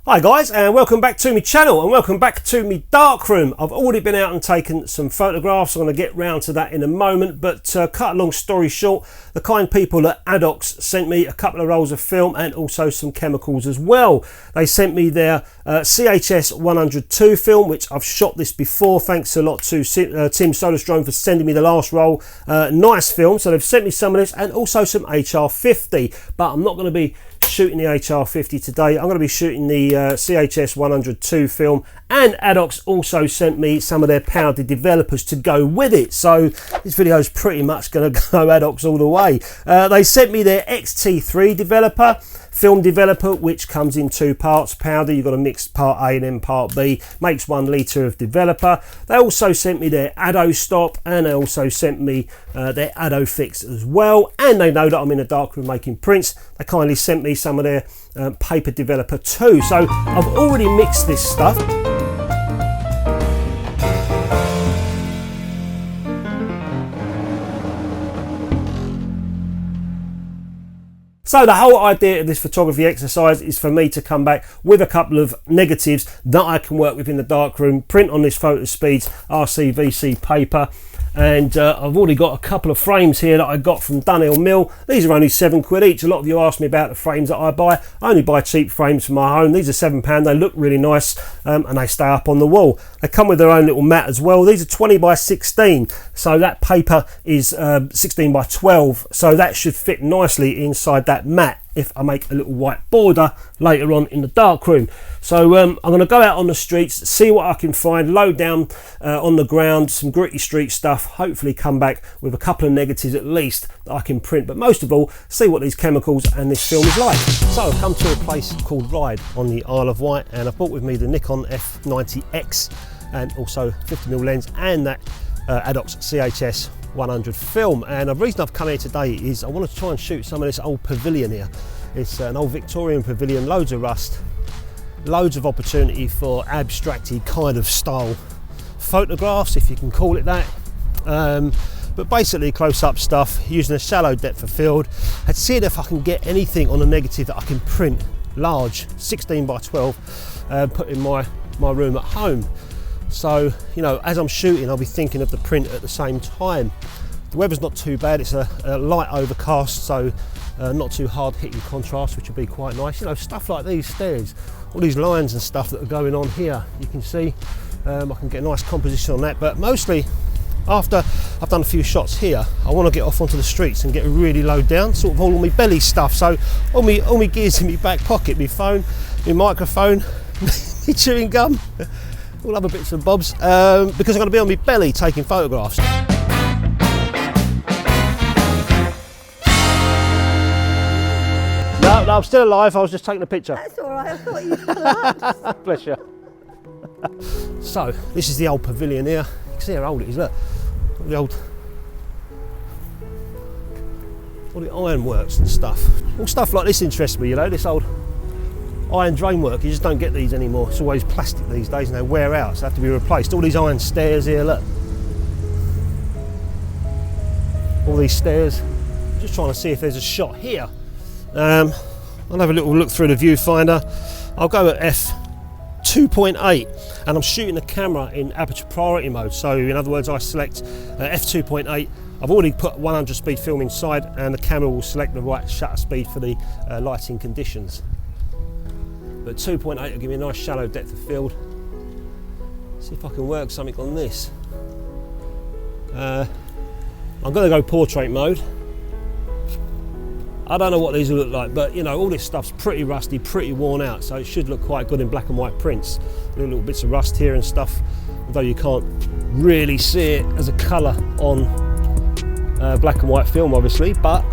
Hi guys, and welcome back to my channel and welcome back to my darkroom. I've already been out and taken some photographs. I'm going to get round to that in a moment, but cut a long story short, the kind people at ADOX sent me a couple of rolls of film and also some chemicals as well. They sent me their CHS100II film, which I've shot this before. Thanks a lot to Tim Soderstrom for sending me the last roll. Nice film. So they've sent me some of this and also some HR50, but I'm not going to be shooting the HR50 today. I'm going to be shooting the CHS100II film, and ADOX also sent me some of their powder developers to go with it. So this video is pretty much going to go ADOX all the way. They sent me their XT3 developer, film developer, which comes in two parts. Powder, you've got to mix part A and then part B, makes 1 litre of developer. They also sent me their ADOSTOP, and they also sent me their ADOFIX as well. And they know that I'm in a darkroom making prints. They kindly sent me some of their paper developer too. So I've already mixed this stuff. So the whole idea of this photography exercise is for me to come back with a couple of negatives that I can work with in the darkroom, print on this Fotospeed RCVC paper. And I've already got a couple of frames here that I got from Dunhill Mill. These are only £7 each. A lot of you ask me about the frames that I buy. I only buy cheap frames for my home. These are £7. They look really nice and they stay up on the wall. They come with their own little mat as well. These are 20 by 16. So that paper is 16 by 12. So that should fit nicely inside that mat if I make a little white border later on in the darkroom. So I'm going to go out on the streets, see what I can find, load down on the ground, some gritty street stuff, hopefully come back with a couple of negatives at least that I can print, but most of all, see what these chemicals and this film is like. So I've come to a place called Ryde on the Isle of Wight, and I've brought with me the Nikon F90X and also 50mm lens and that ADOX CHS100 film. And the reason I've come here today is I want to try and shoot some of this old pavilion here. It's an old Victorian pavilion, loads of rust, loads of opportunity for abstracty kind of style photographs, if you can call it that. But basically close-up stuff using a shallow depth of field. I'd see if I can get anything on a negative that I can print large, 16 by 12, put in my room at home. So, you know, as I'm shooting, I'll be thinking of the print at the same time. The weather's not too bad. It's a light overcast, so not too hard hitting contrast, which will be quite nice. You know, stuff like these stairs, all these lines and stuff that are going on here, you can see I can get a nice composition on that. But mostly, after I've done a few shots here, I want to get off onto the streets and get really low down, sort of all my belly stuff. So all my gear's in my back pocket, my phone, my microphone, my chewing gum, all other bits and bobs, because I'm going to be on my belly taking photographs. No, I'm still alive. I was just taking a picture. That's all right. I thought you collapsed. Bless you. So this is the old pavilion here. You can see how old it is. Look, all the ironworks and stuff. All stuff like this interests me. You know, this old iron drainwork. You just don't get these anymore. It's always plastic these days, and they wear out, so they have to be replaced. All these iron stairs here. Look, all these stairs. Just trying to see if there's a shot here. I'll have a little look through the viewfinder. I'll go at f2.8 and I'm shooting the camera in aperture priority mode. So in other words, I select f2.8. I've already put 100 speed film inside, and the camera will select the right shutter speed for the lighting conditions. But 2.8 will give me a nice shallow depth of field. See if I can work something on this. I'm going to go portrait mode. I don't know what these will look like, but you know, all this stuff's pretty rusty, pretty worn out, so it should look quite good in black and white prints. Little bits of rust here and stuff, although you can't really see it as a colour on black and white film, obviously, but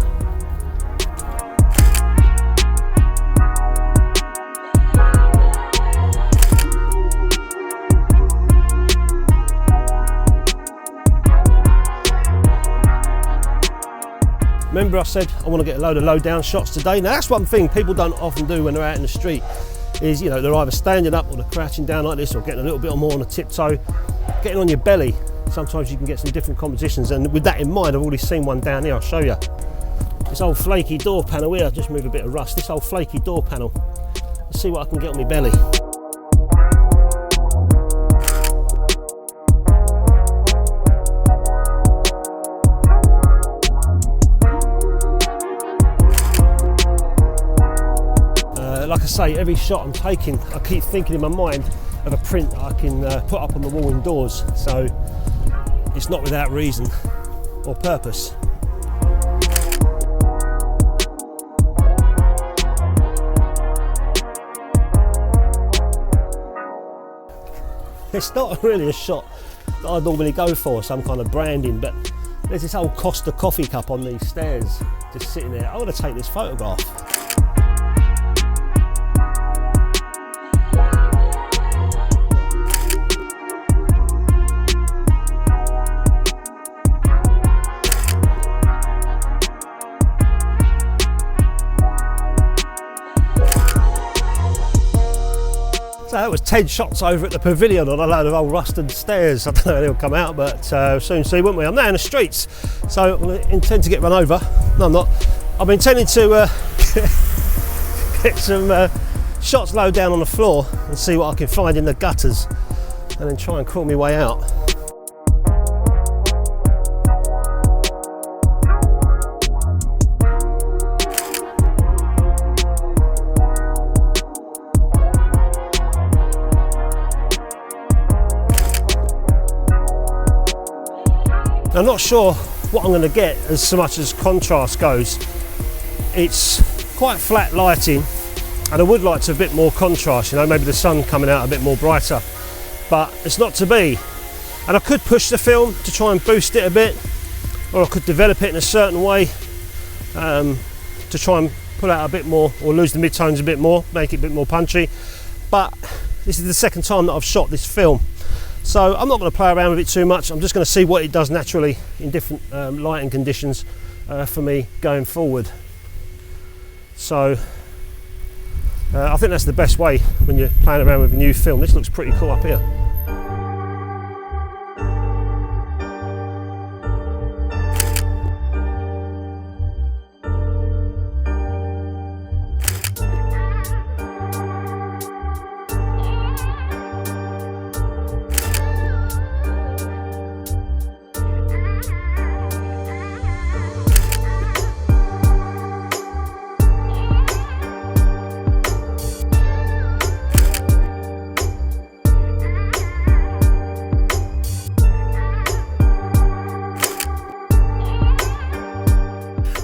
remember I said I want to get a load of low down shots today. Now that's one thing people don't often do when they're out in the street, is, you know, they're either standing up or they're crouching down like this, or getting a little bit more on a tiptoe, getting on your belly. Sometimes you can get some different compositions, and with that in mind, I've already seen one down here. I'll show you. This old flaky door panel here, just move a bit of rust. This old flaky door panel Let's see what I can get on my belly. Like I say, every shot I'm taking, I keep thinking in my mind of a print that I can put up on the wall indoors. So it's not without reason or purpose. It's not really a shot that I normally go for, some kind of branding, but there's this old Costa coffee cup on these stairs just sitting there. I want to take this photograph. So that was 10 shots over at the pavilion on a load of old rusted stairs. I don't know how they'll come out, but soon see, won't we? I'm now in the streets, so I intend to get run over. No, I'm not. I'm intending to get some shots low down on the floor and see what I can find in the gutters, and then try and crawl my way out. I'm not sure what I'm going to get as so much as contrast goes. It's quite flat lighting, and I would like to have a bit more contrast, you know, maybe the sun coming out a bit more brighter, but it's not to be. And I could push the film to try and boost it a bit, or I could develop it in a certain way to try and pull out a bit more, or lose the mid-tones a bit more, make it a bit more punchy. But this is the second time that I've shot this film, so I'm not going to play around with it too much. I'm just going to see what it does naturally in different lighting conditions for me going forward. So I think that's the best way when you're playing around with a new film. This looks pretty cool up here.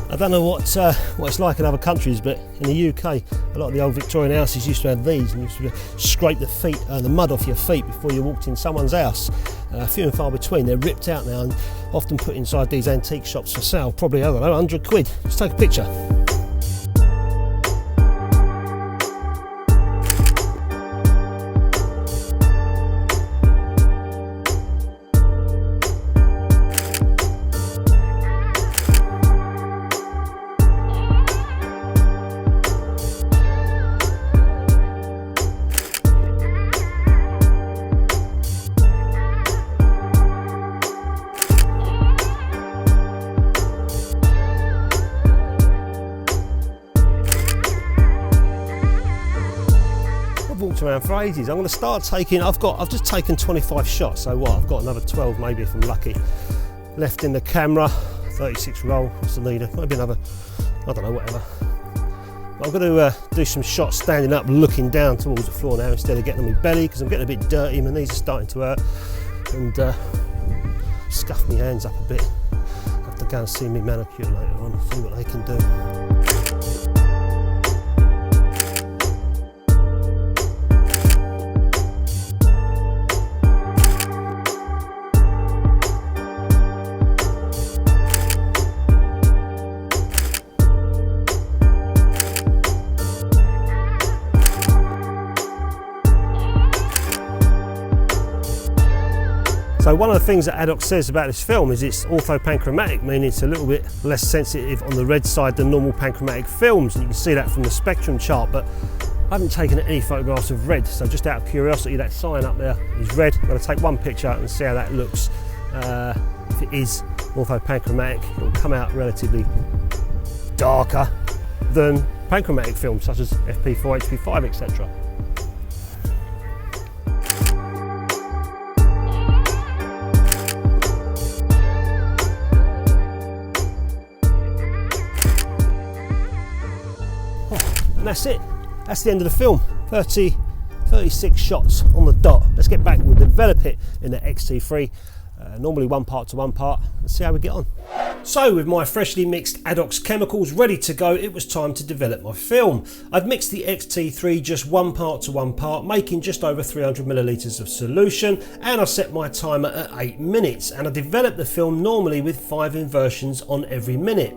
I don't know what it's like in other countries, but in the UK, a lot of the old Victorian houses used to have these, and you used to scrape the mud off your feet before you walked in someone's house. Few and far between. They're ripped out now and often put inside these antique shops for sale. Probably, I don't know, 100 quid. Let's take a picture. Around for ages. I'm going to start taking, I've just taken 25 shots, so what, I've got another 12 maybe if I'm lucky left in the camera. 36 roll, what's the leader, maybe another, I don't know, whatever. But I'm going to do some shots standing up looking down towards the floor now instead of getting on my belly, because I'm getting a bit dirty, my knees are starting to hurt, and scuff my hands up a bit. I have to go and see my manicure later on, see what they can do. So one of the things that ADOX says about this film is it's orthopanchromatic, meaning it's a little bit less sensitive on the red side than normal panchromatic films. You can see that from the spectrum chart, but I haven't taken any photographs of red, so just out of curiosity, that sign up there is red. I'm going to take one picture and see how that looks. If it is orthopanchromatic, it will come out relatively darker than panchromatic films such as FP4, HP5, etc. And that's it. That's the end of the film. 36 shots on the dot. Let's get back. We'll develop it in the XT3. Normally 1 part to 1 part. Let's see how we get on. So with my freshly mixed ADOX chemicals ready to go, it was time to develop my film. I'd mixed the XT3 just 1 part to 1 part, making just over 300 millilitres of solution, and I set my timer at 8 minutes, and I developed the film normally with 5 inversions on every minute.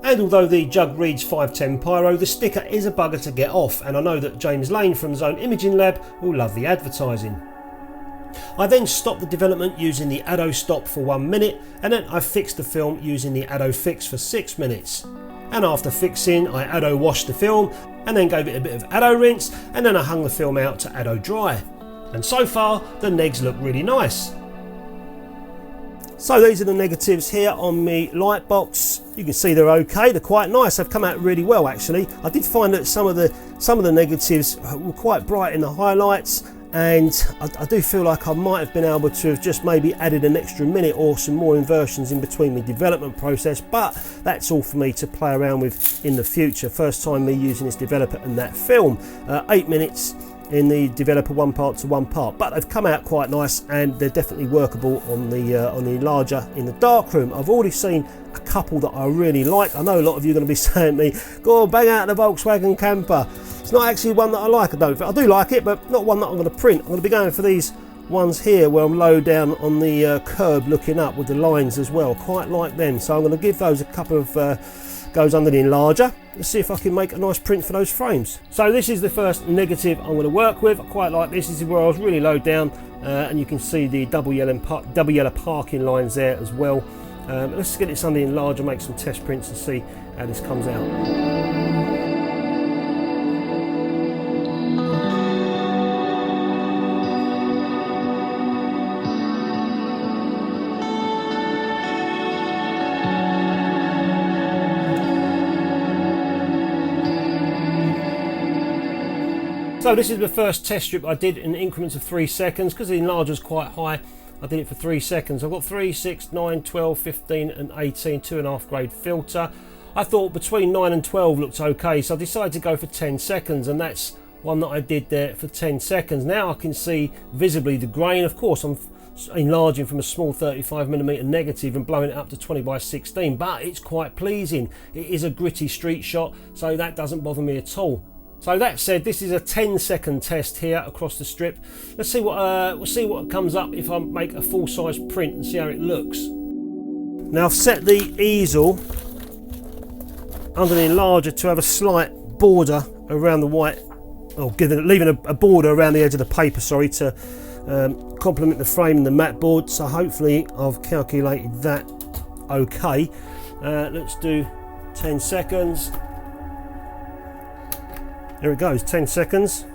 And although the jug reads 510 pyro, the sticker is a bugger to get off, and I know that James Lane from Zone Imaging Lab will love the advertising. I then stopped the development using the ADOSTOP for 1 minute, and then I fixed the film using the ADOFIX for 6 minutes. And after fixing, I ADO washed the film, and then gave it a bit of ADO rinse, and then I hung the film out to ADO dry. And so far, the negs look really nice. So these are the negatives here on the light box. You can see they're okay, they're quite nice, they've come out really well actually. I did find that some of the negatives were quite bright in the highlights, and I do feel like I might have been able to have just maybe added an extra minute or some more inversions in between the development process, but that's all for me to play around with in the future. First time me using this developer and that film. 8 minutes in the developer 1 part to 1 part, but they've come out quite nice and they're definitely workable on the enlarger in the darkroom. I've already seen a couple that I really like. I know a lot of you are going to be saying to me, go on, bang out the Volkswagen camper. It's not actually one that I like. I do like it, but not one that I'm going to print. I'm going to be going for these ones here where I'm low down on the curb looking up with the lines as well. Quite like them, so I'm going to give those a couple of goes under the enlarger. Let's see if I can make a nice print for those frames. So this is the first negative I'm going to work with. I quite like this. This is where I was really low down, and you can see the double yellow parking lines there as well. Let's get this under the enlarger, make some test prints and see how this comes out. So this is the first test strip I did in increments of 3 seconds, because the enlarger is quite high. I did it for 3 seconds. I've got 3, 6, 9, 12, 15 and 18, 2.5 grade filter. I thought between 9 and 12 looks okay, so I decided to go for 10 seconds, and that's one that I did there for 10 seconds. Now I can see visibly the grain. Of course I'm enlarging from a small 35mm negative and blowing it up to 20x16, but it's quite pleasing. It is a gritty street shot, so that doesn't bother me at all. So that said, this is a 10-second test here across the strip. Let's see what we'll see what comes up if I make a full-size print and see how it looks. Now I've set the easel under the enlarger to have a slight border around the white, or leaving a border around the edge of the paper, sorry, to complement the frame and the matte board. So hopefully I've calculated that okay. Let's do 10 seconds. There it goes, 10 seconds.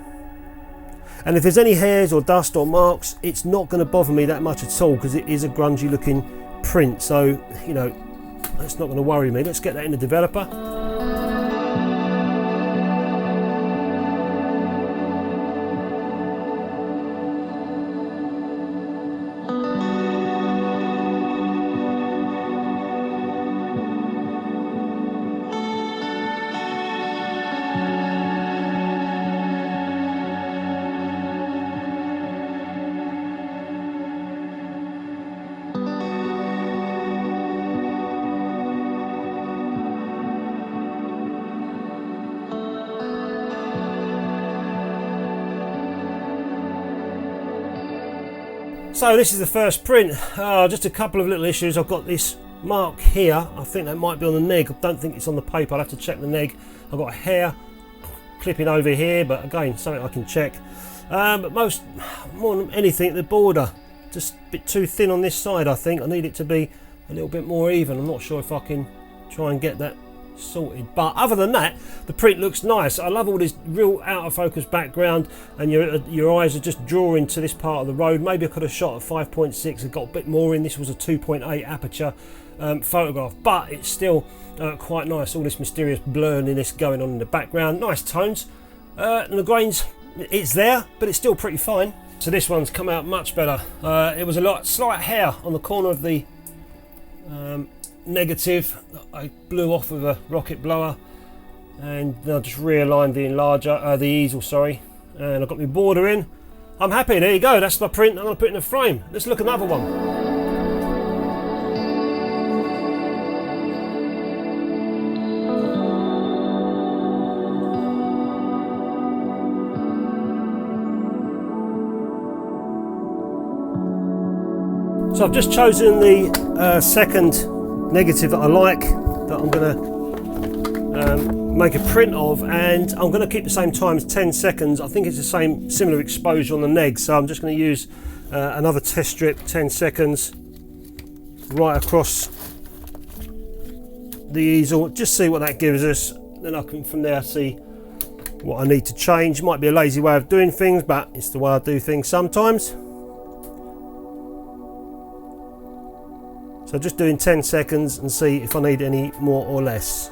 And if there's any hairs or dust or marks, it's not going to bother me that much at all, because it is a grungy looking print. So, you know, that's not going to worry me. Let's get that in the developer. So this is the first print. Just a couple of little issues. I've got this mark here. I think that might be on the neg. I don't think it's on the paper. I'll have to check the neg. I've got a hair clipping over here, but again, something I can check. But more than anything, the border just a bit too thin on this side. I think I need it to be a little bit more even. I'm not sure if I can try and get that sorted, but other than that, the print looks nice. I love all this real out of focus background, and your eyes are just drawing to this part of the road. Maybe I could have shot at 5.6 and got a bit more in. This was a 2.8 aperture, photograph, but it's still quite nice. All this mysterious blurriness going on in the background, nice tones, and the grains, it's there, but it's still pretty fine. So this one's come out much better. It was a slight hair on the corner of the negative that I blew off with a rocket blower, and then I just realigned the enlarger, the easel, sorry, and I've got my border in. I'm happy. There you go, that's my print. I'm going to put it in a frame. Let's look at another one. So I've just chosen the second negative that I like, that I'm going to make a print of, and I'm going to keep the same time as 10 seconds. I think it's the same similar exposure on the neg, so I'm just going to use another test strip, 10 seconds, right across the easel. Just see what that gives us, then I can from there see what I need to change. Might be a lazy way of doing things, but it's the way I do things sometimes. So just doing 10 seconds and see if I need any more or less.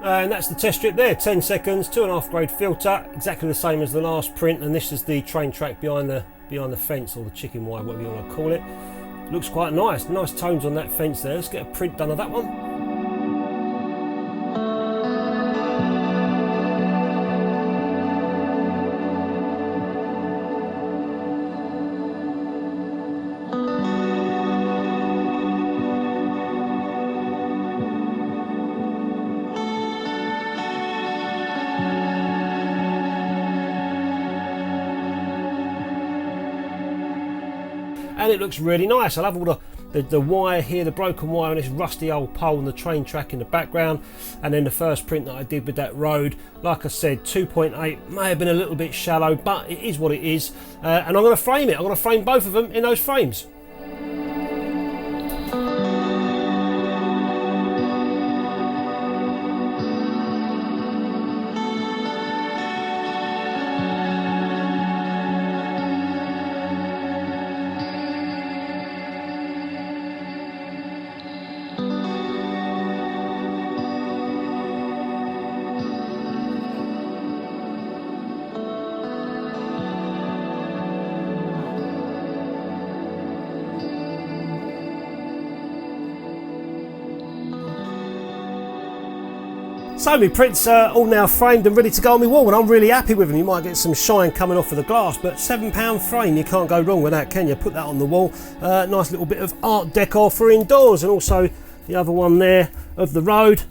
And that's the test strip there, 10 seconds, 2.5 grade filter, exactly the same as the last print, and this is the train track behind the fence, or the chicken wire, whatever you want to call it. Looks quite nice, nice tones on that fence there. Let's get a print done of that one. And it looks really nice. I love all the wire here, the broken wire and this rusty old pole and the train track in the background. And then the first print that I did with that road, like I said, 2.8, may have been a little bit shallow, but it is what it is. And I'm going to frame it. I'm going to frame both of them in those frames. So my prints are all now framed and ready to go on my wall, and I'm really happy with them. You might get some shine coming off of the glass, but £7 frame, you can't go wrong with that, can you? Put that on the wall. Nice little bit of art decor for indoors, and also the other one there of the road.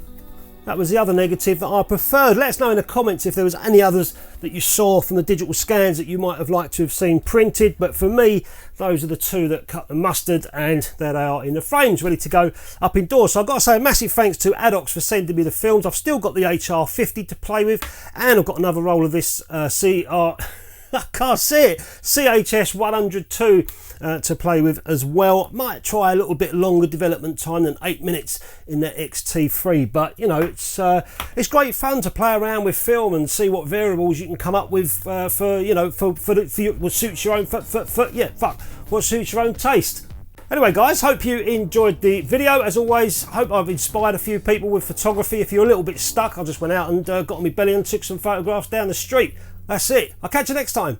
That was the other negative that I preferred. Let us know in the comments if there was any others that you saw from the digital scans that you might have liked to have seen printed. But for me, those are the two that cut the mustard, and there they are in the frames, ready to go up indoors. So I've got to say a massive thanks to ADOX for sending me the films. I've still got the HR50 to play with, and I've got another roll of this CHS100II to play with as well. Might try a little bit longer development time than 8 minutes in the XT3, but you know, it's great fun to play around with film and see what variables you can come up with for what suits your own what suits your own taste. Anyway guys, hope you enjoyed the video. As always, hope I've inspired a few people with photography. If you're a little bit stuck, I just went out and got on my belly and took some photographs down the street. That's it. I'll catch you next time.